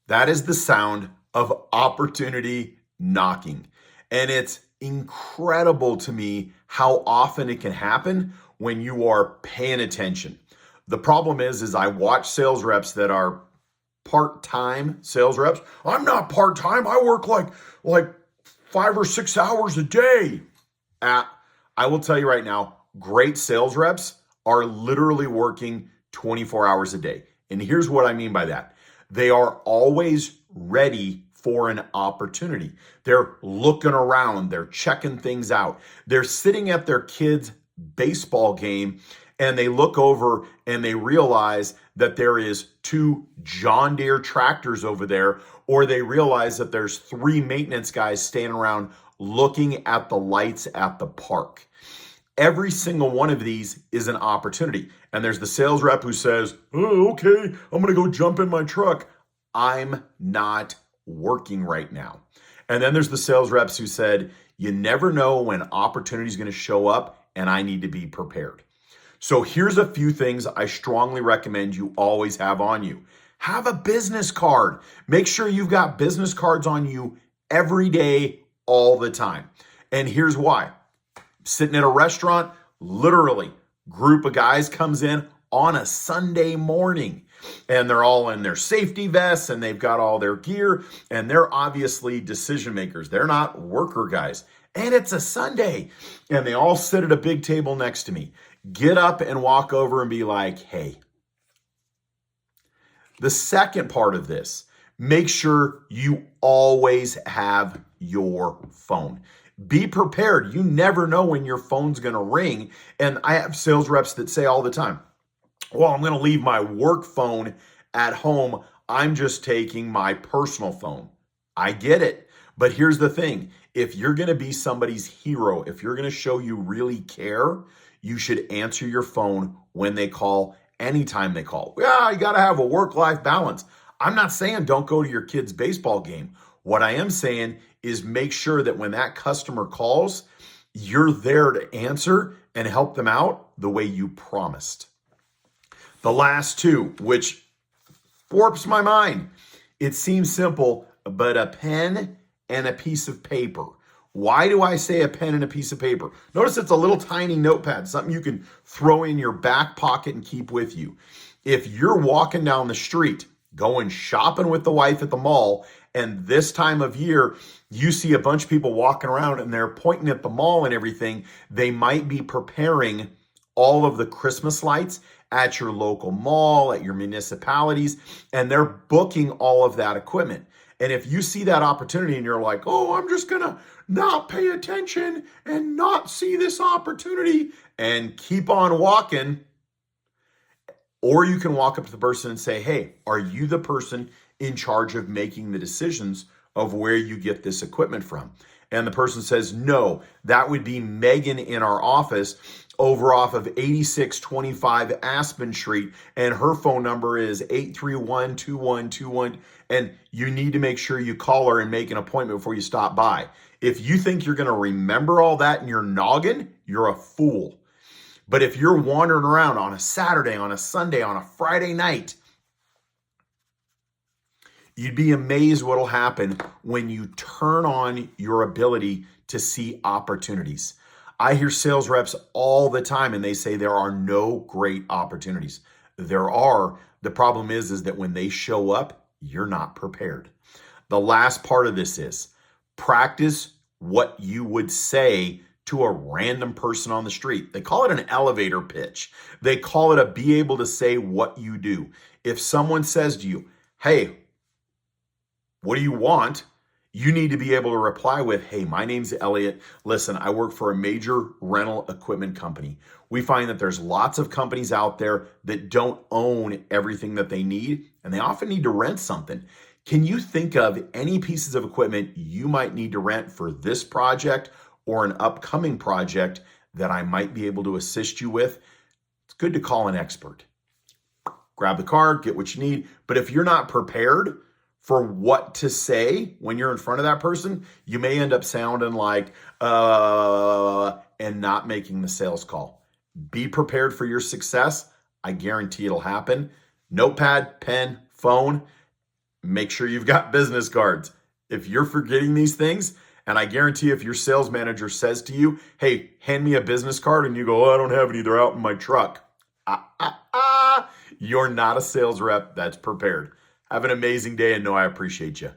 That is the sound of opportunity knocking. And it's incredible to me how often it can happen when you are paying attention. The problem is I watch sales reps that are part-time sales reps. I'm not part-time. I work like 5 or 6 hours a day. Uh, I will tell you right now, great sales reps are literally working 24 hours a day. And here's what I mean by that. They are always ready for an opportunity. They're looking around, they're checking things out. They're sitting at their kids' baseball game and they look over and they realize that there is 2 John Deere tractors over there, or they realize that there's 3 maintenance guys standing around looking at the lights at the park. Every single one of these is an opportunity. And there's the sales rep who says, oh, okay, I'm going to go jump in my truck. I'm not working right now. And then there's the sales reps who said, you never know when opportunity is going to show up and I need to be prepared. So here's a few things I strongly recommend you always have on you. Have a business card. Make sure you've got business cards on you every day, all the time. And here's why. Sitting at a restaurant, literally, group of guys comes in on a Sunday morning and they're all in their safety vests and they've got all their gear and they're obviously decision makers. They're not worker guys. And it's a Sunday and they all sit at a big table next to me. Get up and walk over and be like, hey. The second part of this, make sure you always have your phone. Be prepared. You never know when your phone's going to ring. And I have sales reps that say all the time, well, I'm going to leave my work phone at home. I'm just taking my personal phone. I get it. But here's the thing. If you're going to be somebody's hero, if you're going to show you really care, you should answer your phone when they call, anytime they call. Yeah, you got to have a work-life balance. I'm not saying don't go to your kid's baseball game. What I am saying is make sure that when that customer calls, you're there to answer and help them out the way you promised. The last 2, which warps my mind. It seems simple, but a pen and a piece of paper. Why do I say a pen and a piece of paper? Notice it's a little tiny notepad, something you can throw in your back pocket and keep with you. If you're walking down the street, going shopping with the wife at the mall, and this time of year, you see a bunch of people walking around and they're pointing at the mall and everything, they might be preparing all of the Christmas lights at your local mall, at your municipalities, and they're booking all of that equipment. And if you see that opportunity and you're like, oh, I'm just going to not pay attention and not see this opportunity and keep on walking, or you can walk up to the person and say, hey, are you the person in charge of making the decisions of where you get this equipment from? And the person says, no, that would be Megan in our office over off of 8625 Aspen Street. And her phone number is 831-2121. And you need to make sure you call her and make an appointment before you stop by. If you think you're going to remember all that in your noggin, you're a fool. But if you're wandering around on a Saturday, on a Sunday, on a Friday night, you'd be amazed what'll happen when you turn on your ability to see opportunities. I hear sales reps all the time and they say there are no great opportunities. There are. The problem is that when they show up, you're not prepared. The last part of this is practice what you would say to a random person on the street. They call it an elevator pitch. They call it a be able to say what you do. If someone says to you, hey, what do you want? You need to be able to reply with, hey, my name's Elliot. Listen, I work for a major rental equipment company. We find that there's lots of companies out there that don't own everything that they need, and they often need to rent something. Can you think of any pieces of equipment you might need to rent for this project or an upcoming project that I might be able to assist you with? It's good to call an expert. Grab the card, get what you need. But if you're not prepared for what to say when you're in front of that person, you may end up sounding like, and not making the sales call. Be prepared for your success. I guarantee it'll happen. Notepad, pen, phone. make sure you've got business cards. If you're forgetting these things, and I guarantee if your sales manager says to you, hey, hand me a business card, and you go, oh, I don't have any, they're out in my truck. You're not a sales rep that's prepared. Have an amazing day and know I appreciate you.